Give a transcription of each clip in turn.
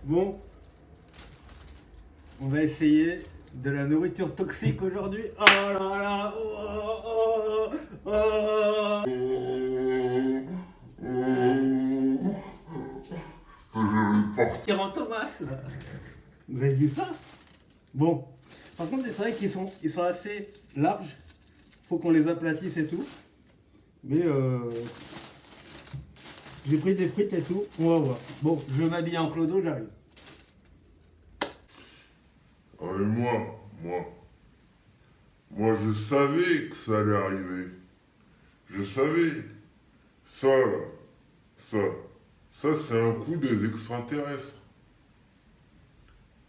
Bon, on va essayer de la nourriture toxique aujourd'hui. Oh là là, oh, oh, oh, Il rentre Thomas là. Vous avez vu ça? Bon, par contre, c'est vrai qu'ils sont assez larges. Faut qu'on les aplatisse et tout. Mais j'ai pris des frites et tout. On va voir. Bon, je vais m'habiller en clodo, j'arrive. Ah, mais moi, je savais que ça allait arriver. Je savais. Ça, là, ça, c'est un coup des extraterrestres.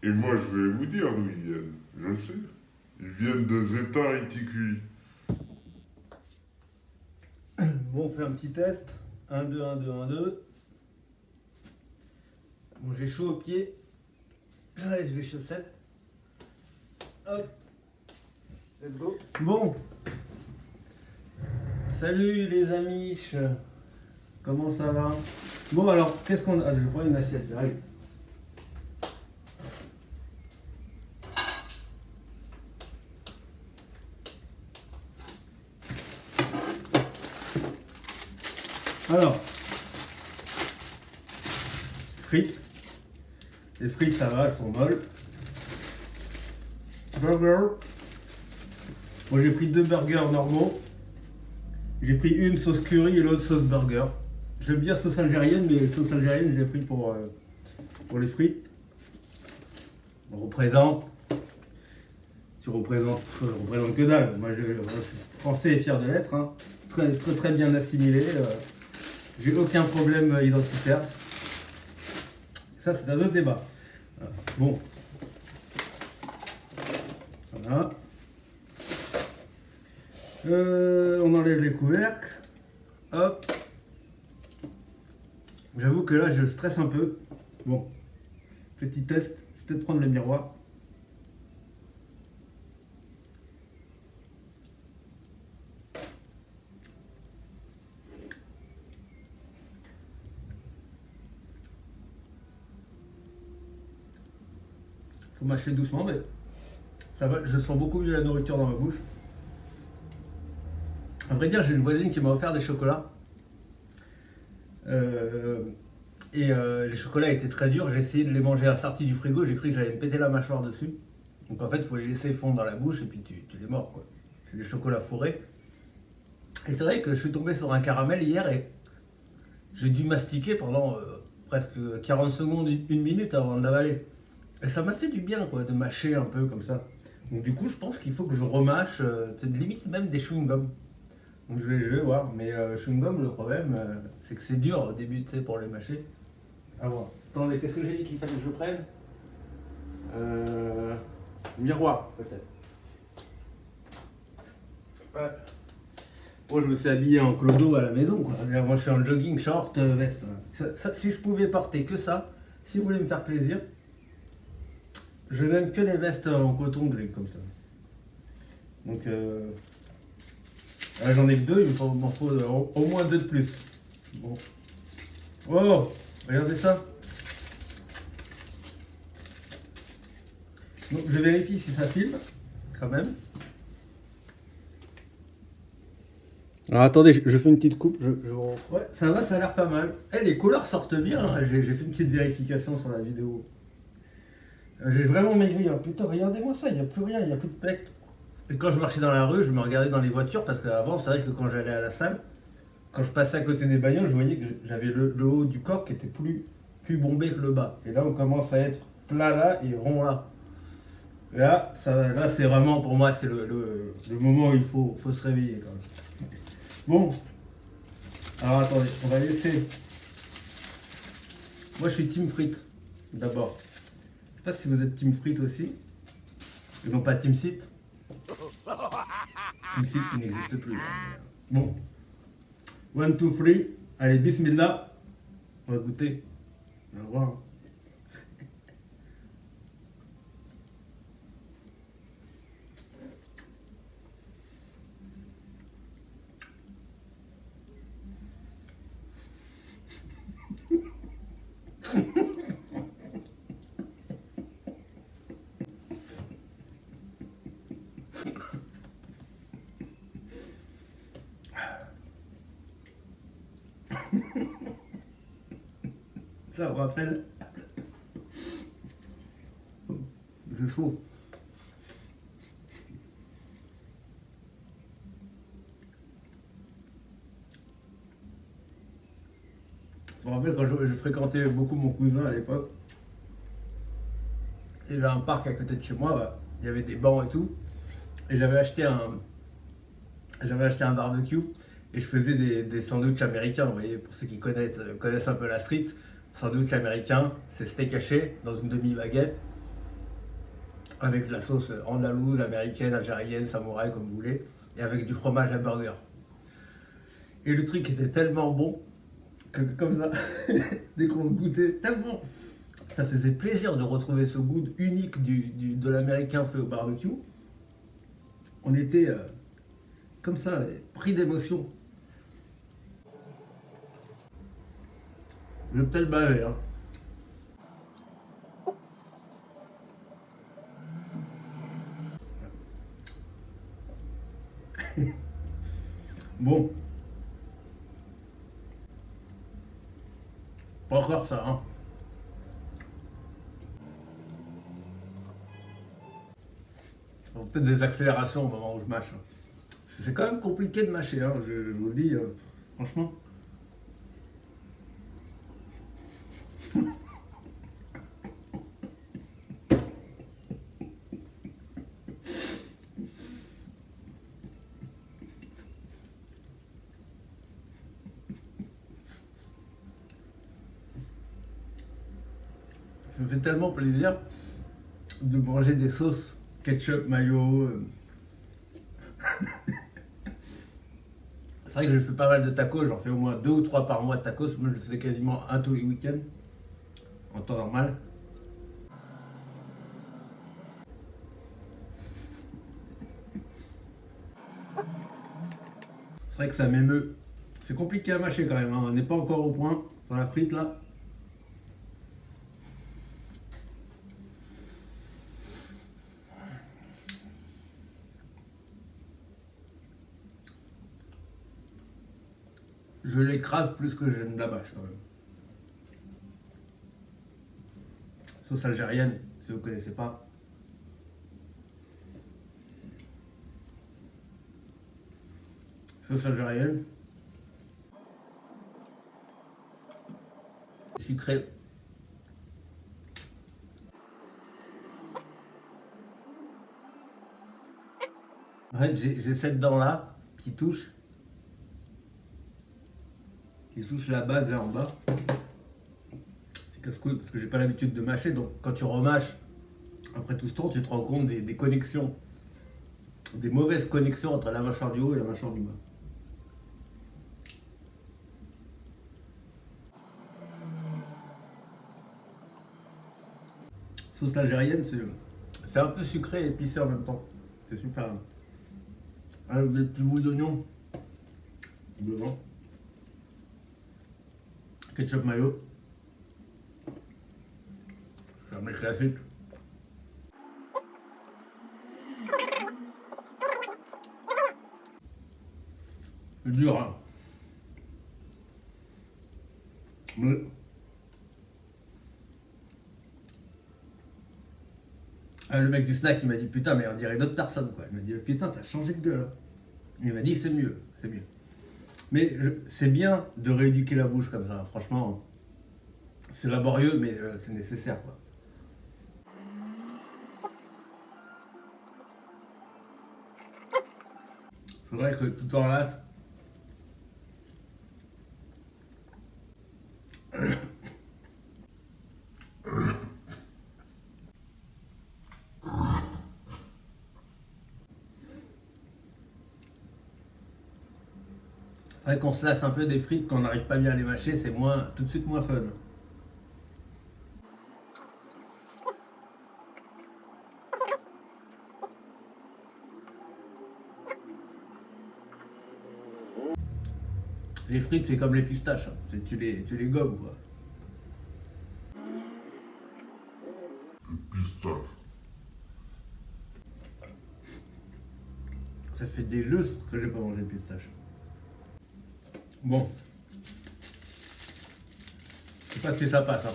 Et moi, je vais vous dire d'où ils viennent. Je le sais. Ils viennent de Zeta Reticuli. Bon, on fait un petit test. 1, 2, 1, 2, 1, 2. Bon, j'ai chaud aux pieds. J'enlève les chaussettes. Hop. Let's go. Bon. Salut les amis. Comment ça va? Bon, alors, qu'est-ce qu'on a? Ah, je prends une assiette, j'arrive. Alors, frites. Les frites, ça va, elles sont molles. Burger. Moi, j'ai pris 2 burgers normaux. J'ai pris une sauce curry et l'autre sauce burger. J'aime bien sauce algérienne, mais sauce algérienne, j'ai pris pour les frites. On représente. Tu représentes, je représente que dalle. Moi, je suis français et fier de l'être. Hein. Très bien assimilé. J'ai aucun problème identitaire. Ça, c'est un autre débat. Bon. Voilà. On enlève les couvercles. Hop. J'avoue que là, je stresse un peu. Bon. Petit test. Je vais peut-être prendre le miroir. Faut mâcher doucement, mais ça va. Je sens beaucoup mieux la nourriture dans ma bouche. À vrai dire, j'ai une voisine qui m'a offert des chocolats. Les chocolats étaient très durs. J'ai essayé de les manger assortis du frigo. J'ai cru que j'allais me péter la mâchoire dessus. Donc en fait, il faut les laisser fondre dans la bouche et puis tu les mords, quoi. C'est des chocolats fourrés. Et c'est vrai que je suis tombé sur un caramel hier et j'ai dû mastiquer pendant presque 40 secondes, une minute avant de l'avaler. Et ça m'a fait du bien, quoi, de mâcher un peu comme ça. Donc du coup, je pense qu'il faut que je remâche, limite même des chewing-gums. Donc je vais voir. Mais chewing-gum, le problème, c'est que c'est dur au début, tu sais, pour les mâcher. À voir. Attendez, qu'est-ce que j'ai dit qu'il fallait que je prenne? Miroir, peut-être. Ouais. Moi, je me suis habillé en clodo à la maison, quoi. Moi, je suis en jogging, short, veste. Si je pouvais porter que ça, si vous voulez me faire plaisir, je n'aime que les vestes en coton gris, comme ça. Donc, j'en ai que 2, il m'en faut au moins 2 de plus. Bon. Oh, regardez ça. Donc, je vérifie si ça filme, quand même. Alors attendez, je fais une petite coupe. Ouais, ça va, ça a l'air pas mal. Les couleurs sortent bien. Hein. J'ai fait une petite vérification sur la vidéo. J'ai vraiment maigri. Hein. Putain, regardez-moi ça, il n'y a plus rien, il n'y a plus de pec. Et quand je marchais dans la rue, je me regardais dans les voitures parce qu'avant, c'est vrai que quand j'allais à la salle, quand je passais à côté des bagnoles, je voyais que j'avais le haut du corps qui était plus bombé que le bas. Et là, on commence à être plat là et rond là. Là, c'est vraiment, pour moi, c'est le moment où il faut se réveiller quand même. Bon, alors attendez, on va laisser. Moi, je suis team frites, d'abord. Je sais pas si vous êtes team frites aussi. Et non pas team site. Team site qui n'existe plus. Bon. 1, 2, 3. Allez, bismillah. On va goûter. On va voir. Ça me rappelle. J'ai chaud. Je me rappelle quand je fréquentais beaucoup mon cousin à l'époque. Il y avait un parc à côté de chez moi, bah, il y avait des bancs et tout. Et j'avais acheté un barbecue et je faisais des sandwichs américains. Vous voyez, pour ceux qui connaissent un peu la street, sandwich américain, c'est steak haché dans une demi-baguette avec de la sauce andalouse, américaine, algérienne, samouraï, comme vous voulez, et avec du fromage à burger. Et le truc était tellement bon que comme ça, dès qu'on le goûtait, tellement ça faisait plaisir de retrouver ce goût unique de l'américain fait au barbecue. On était comme ça, pris d'émotion. Je vais peut-être baver, hein. Bon, pas encore ça, hein. Peut-être des accélérations au moment où je mâche. C'est quand même compliqué de mâcher, hein, je vous le dis, franchement. Ça me fait tellement plaisir de manger des sauces ketchup, mayo. C'est vrai que je fais pas mal de tacos, j'en fais au moins 2 ou 3 par mois de tacos. Moi je faisais quasiment un tous les week-ends, en temps normal. C'est vrai que ça m'émeut. C'est compliqué à mâcher quand même, hein. On n'est pas encore au point sur la frite là. Je l'écrase plus que je ne la mâche quand même. Sauce algérienne, si vous ne connaissez pas. Sauce algérienne. Sucré. En fait, j'ai cette dent là qui touche la bague là en bas. C'est casse-couille parce que j'ai pas l'habitude de mâcher, donc quand tu remâches après tout ce temps, tu te rends compte des connexions, des mauvaises connexions entre la mâchoire du haut et la mâchoire du bas. Sauce algérienne, c'est un peu sucré et épicé en même temps. C'est super. Avec des petits bouts d'oignon devant. Ketchup mayo. C'est un classique. C'est dur, hein. Mais le mec du snack, il m'a dit putain, mais on dirait une autre personne quoi. Il m'a dit putain, t'as changé de gueule, hein. Il m'a dit c'est mieux, c'est mieux. Mais c'est bien de rééduquer la bouche comme ça, franchement. C'est laborieux, mais c'est nécessaire quoi. Faudrait que tout en là. Faudrait qu'on se lasse un peu des frites quand on n'arrive pas bien à les mâcher, c'est tout de suite moins fun. Les frites, c'est comme les pistaches, hein. Tu les gommes quoi. Pistache. Ça fait des lustres que j'ai pas mangé de pistache. Bon, Je sais pas si ça passe. Hein.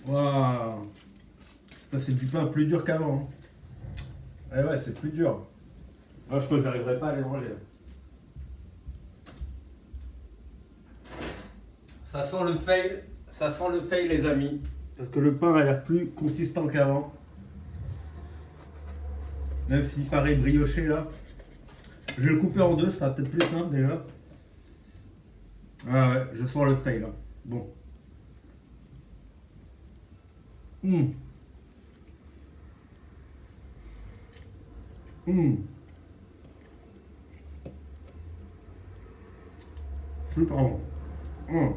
Waouh. Ça c'est du pain plus dur qu'avant. Hein. Eh ouais, c'est plus dur. Moi je crois que j'arriverai pas à les manger. Ça sent le fail les amis. Parce que le pain a l'air plus consistant qu'avant. Même s'il paraît brioché là. Je vais le couper en deux, ça sera peut-être plus simple déjà. Ah ouais, je sens le fail là. Bon. Hum. Hum. Super bon. Hum.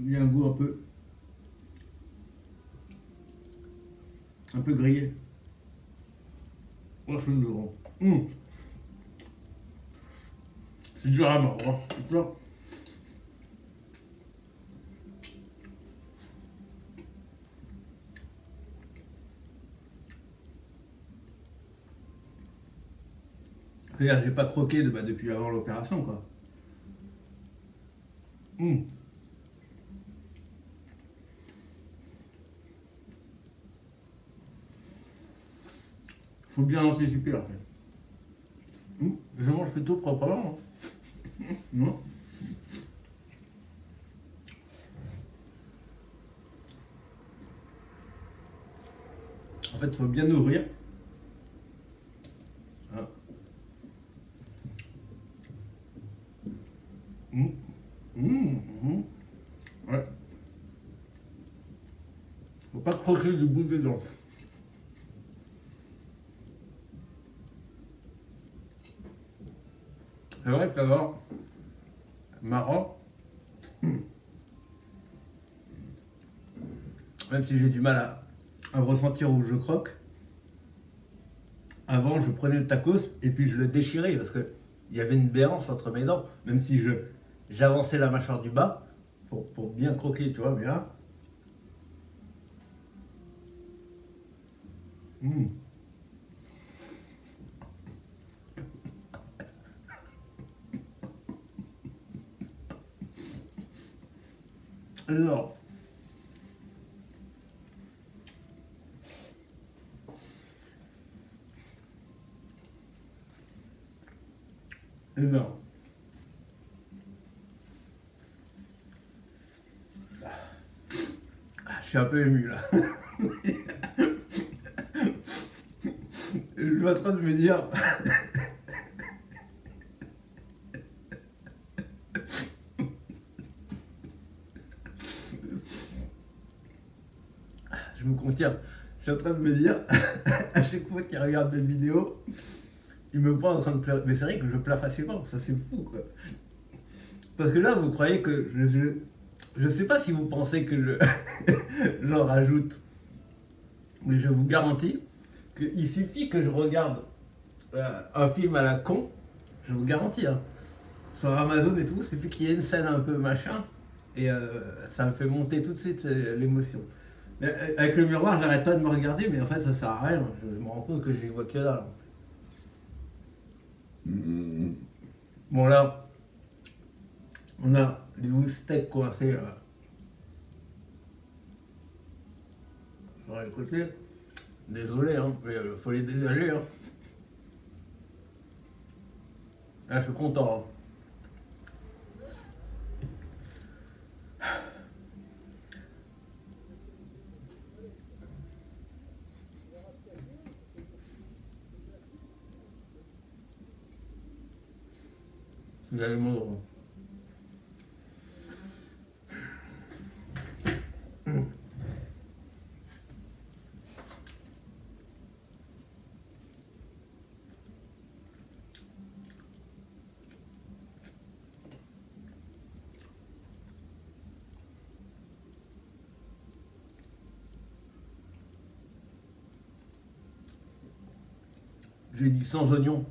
Il y a un goût un peu grillé. Oh, c'est bon. C'est dur à mordre, hein. C'est dur. C'est-à-dire, j'ai pas croqué depuis avant l'opération, quoi. Faut bien anticiper, en fait. Je mange plutôt proprement. Hein. Non. En fait, il faut bien nourrir. Ah. Ouais. Faut pas croquer du bout des dents. C'est vrai que d'abord, marrant, même si j'ai du mal à ressentir où je croque, avant je prenais le tacos et puis je le déchirais parce que il y avait une béance entre mes dents, même si j'avançais la mâchoire du bas pour bien croquer, tu vois, mais là. Alors, énorme. Je suis un peu ému là. Je suis en train de me dire. Je me contiens. Je suis en train de me dire, à chaque fois qu'il regarde mes vidéos, il me voit en train de pleurer. Mais c'est vrai que je pleure facilement, ça c'est fou quoi. Parce que là, vous croyez que je sais pas si vous pensez que j'en rajoute, mais je vous garantis qu'il suffit que je regarde un film à la con, je vous garantis, hein, sur Amazon et tout, il suffit qu'il y ait une scène un peu machin, et ça me fait monter tout de suite l'émotion. Mais avec le miroir, j'arrête pas de me regarder, mais en fait, ça sert à rien. Je me rends compte que j'y vois que dalle. Bon, là, on a les douze steaks coincés sur les côtés. Désolé, hein, mais faut les dégager. Hein. Là, je suis content. Hein. Il y a les mots. J'ai dit sans oignons.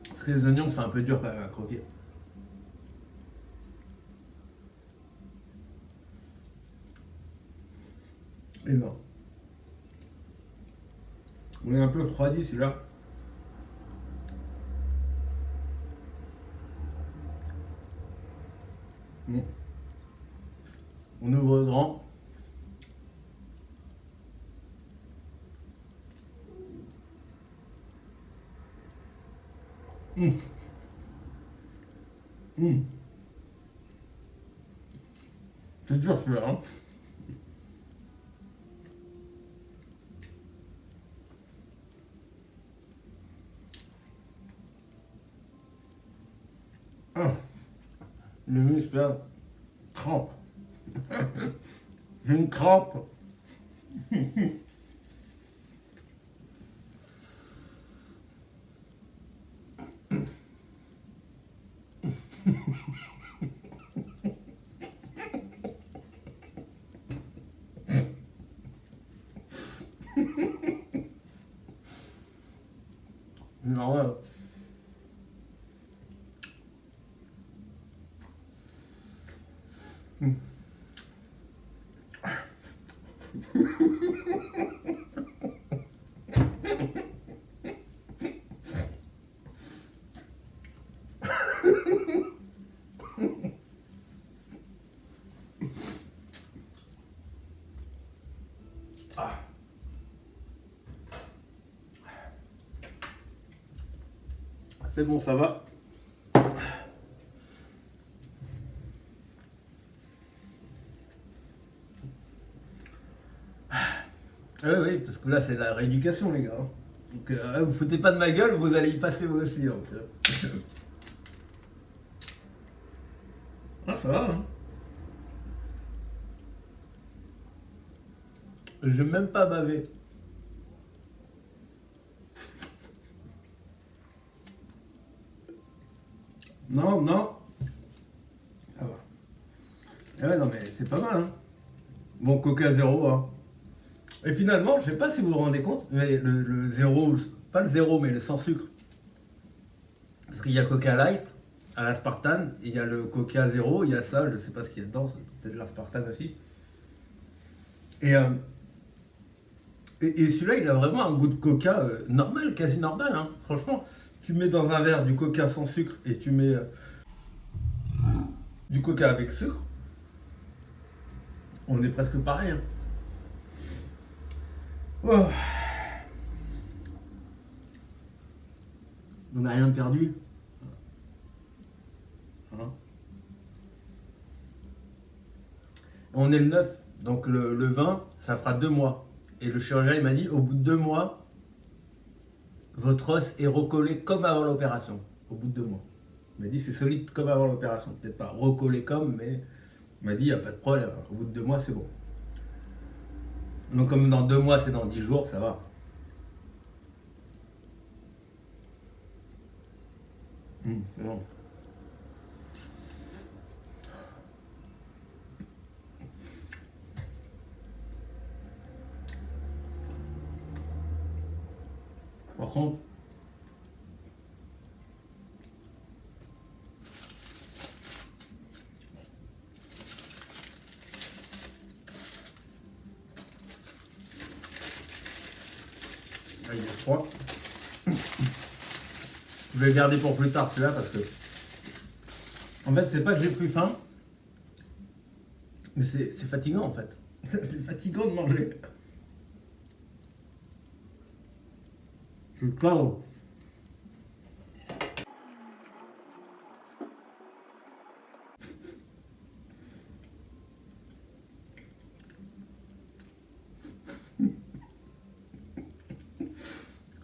Parce que les oignons, c'est un peu dur quand même à croquer. Et non. On est un peu refroidi celui-là. Bon. On ouvre grand. Hum. Hum. C'est dur celui-là, hein. Ah, le muscle là, crampe. J'ai une crampe. Non, ouais. Hum. Ah. C'est bon, ça va. Oui, oui, parce que là c'est la rééducation les gars. Donc vous foutez pas de ma gueule, vous allez y passer vous aussi. Donc, Ah ça va hein. Je n'ai même pas bavé. Non, non. Ça va. Ah ouais, non mais c'est pas mal hein. Bon, Coca zéro hein. Et finalement, je sais pas si vous vous rendez compte, mais le zéro, pas le zéro, mais le sans sucre. Parce qu'il y a Coca Light à l'aspartame, il y a le Coca zéro, il y a ça, je sais pas ce qu'il y a dedans, c'est peut-être de l'aspartame aussi. Et, euh, et celui-là, il a vraiment un goût de Coca normal, quasi normal, hein. Franchement, tu mets dans un verre du Coca sans sucre et tu mets du Coca avec sucre, on est presque pareil, hein. Oh, on n'a rien perdu. Hein. On est le 9, donc le 20, ça fera 2 mois. Et le chirurgien il m'a dit, au bout de 2 mois, votre os est recollé comme avant l'opération. Au bout de 2 mois. Il m'a dit, c'est solide comme avant l'opération. Peut-être pas recollé comme, mais il m'a dit, il n'y a pas de problème. Au bout de 2 mois, c'est bon. Donc comme dans 2 mois, c'est dans 10 jours, ça va. C'est bon. Par contre, là, il est froid. Je vais le garder pour plus tard celui-là parce que. En fait, c'est pas que j'ai plus faim, mais c'est fatigant en fait. C'est fatigant de manger. Je suis KO.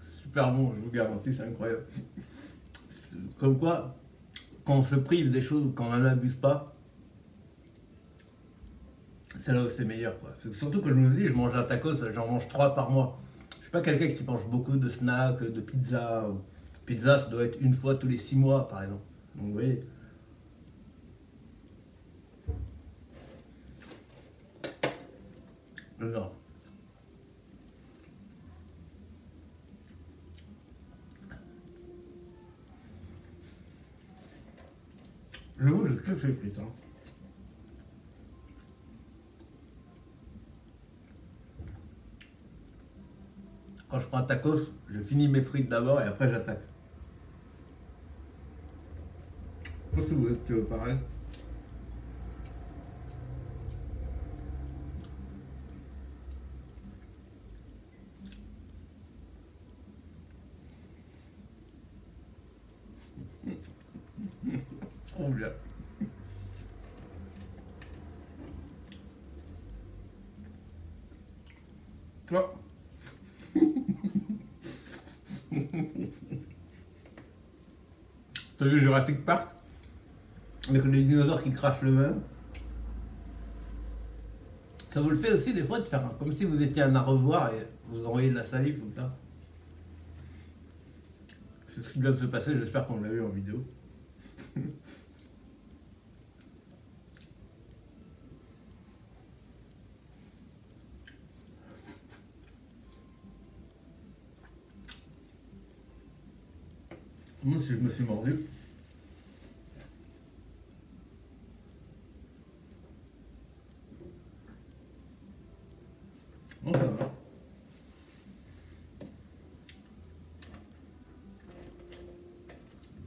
Super bon, je vous garantis, c'est incroyable. Comme quoi, quand on se prive des choses, quand on n'en abuse pas, c'est là où c'est meilleur. Quoi. Surtout que je vous dis, je mange un tacos, j'en mange 3 par mois. Je suis pas quelqu'un qui mange beaucoup de snacks, de pizza. Pizza, ça doit être une fois tous les 6 mois, par exemple. Donc vous voyez. Non. J'avoue, je kiffe les frites. Hein. Quand je prends un tacos, je finis mes frites d'abord et après j'attaque. Je sais pas si vous êtes pareil. Trop bien. Oh. T'as vu Jurassic Park? Avec les dinosaures qui crachent le même. Ça vous le fait aussi des fois de faire comme si vous étiez un à revoir et vous envoyez de la salive comme ça. C'est ce qui vient de se passer, j'espère qu'on l'a vu en vidéo. Moi si je me suis mordu. Bon ça va.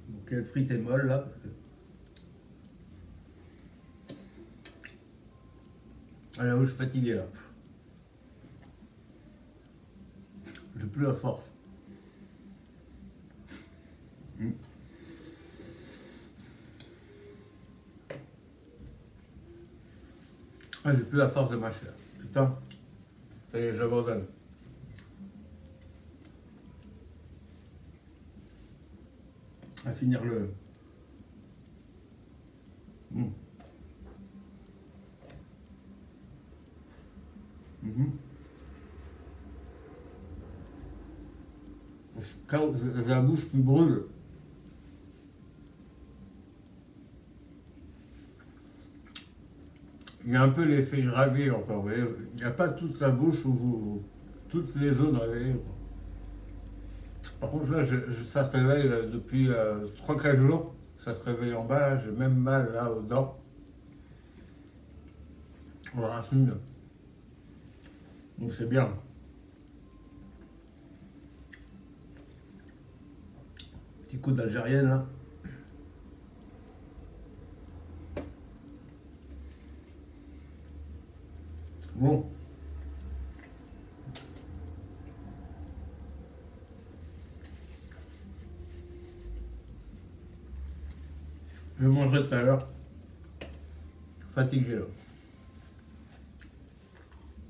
Bon, quelle frite est molle là parce que... Ah là où je suis fatigué là. J'ai plus la force. Ah, j'ai plus la force de mâcher là. Putain. Ça y est, j'abandonne. À finir le... Mmh. Mmh. J'ai la bouche qui brûle. Il y a un peu l'effet gravé encore, vous voyez. Il n'y a pas toute la bouche où toutes les zones réveillées. Par contre là, ça se réveille là, depuis 3-4 jours. Ça se réveille en bas là, j'ai même mal là aux dents. Aux racines. Donc c'est bien. Petit coup d'algérienne là. Bon. Je mangerai tout à l'heure. Fatigué là.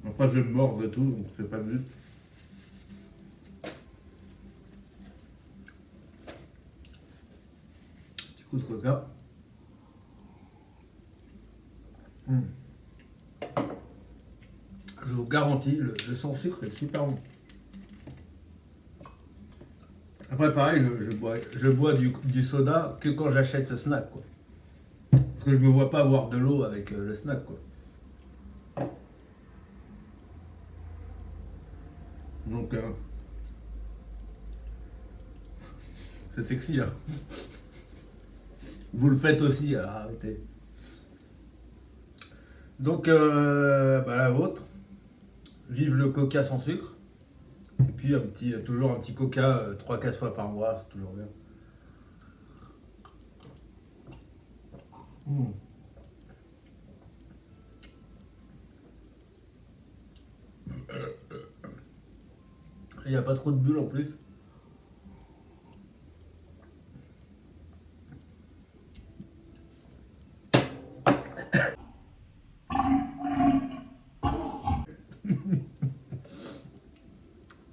Après je vais me mordre et tout, donc c'est pas le but. Petit coup de coca. Je vous garantis, le sans sucre est super bon. Après pareil, je bois du soda que quand j'achète le snack quoi. Parce que je me vois pas boire de l'eau avec le snack quoi. Donc c'est sexy hein. Vous le faites aussi, alors arrêtez. Donc bah, la vôtre, vive le coca sans sucre. Et puis toujours un petit coca 3-4 fois par mois, c'est toujours bien. Mmh. Il n'y a pas trop de bulles en plus.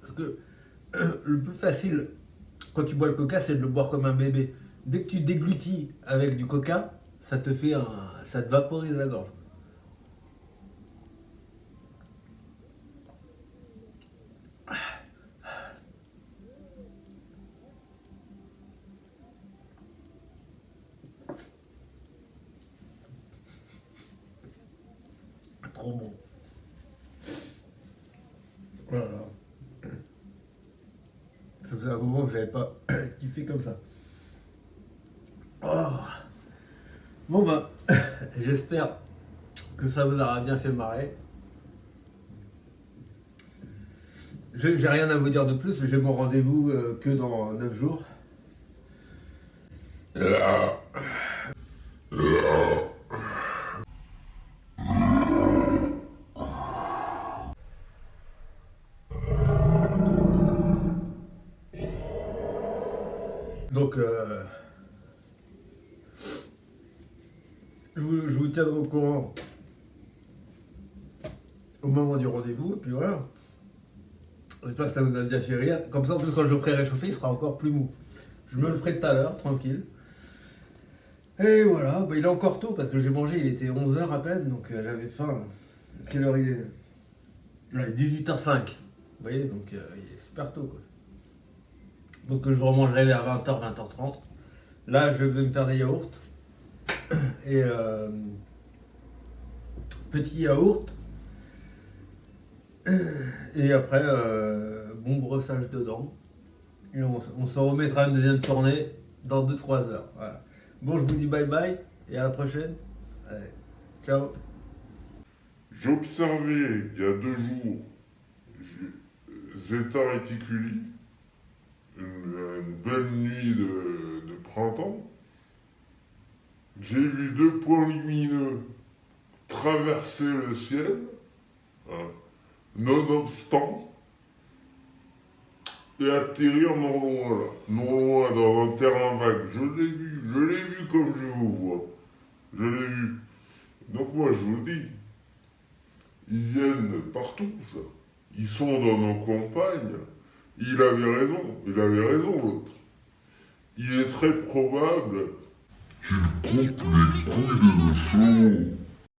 Parce que le plus facile quand tu bois le coca, c'est de le boire comme un bébé. Dès que tu déglutis avec du coca, ça te fait ça te vaporise la gorge. Trop bon. Voilà. Ça faisait un moment que j'avais pas kiffé comme ça. Oh. Bon ben, j'espère que ça vous aura bien fait marrer. J'ai rien à vous dire de plus, j'ai mon rendez-vous que dans 9 jours. Donc, je vous tiendrai au courant au moment du rendez-vous, et puis voilà. J'espère que ça vous a bien fait rire. Comme ça, en plus, quand je le ferai réchauffer, il sera encore plus mou. Je me le ferai tout à l'heure, tranquille. Et voilà, bah, il est encore tôt parce que j'ai mangé, il était 11h à peine, donc j'avais faim. Quelle heure il est? Ouais, 18h05. Vous voyez, donc il est super tôt, quoi. Donc je remangerai vers 20h, 20h30. Là, je vais me faire des yaourts. Et petit yaourt. Et après, bon brossage dedans. Et on se remettra une deuxième tournée dans 2-3 heures. Voilà. Bon, je vous dis bye bye et à la prochaine. Allez, ciao. J'observais il y a 2 jours Zeta Reticuli, une belle nuit de printemps. J'ai vu 2 points lumineux traverser le ciel, hein, nonobstant, et atterrir non loin là, non loin dans un terrain vague. Je l'ai vu comme je vous vois. Je l'ai vu. Donc moi je vous dis, ils viennent partout ça. Ils sont dans nos campagnes. Il avait raison l'autre. Il est très probable qu'il coupe les couilles de nos chevaux.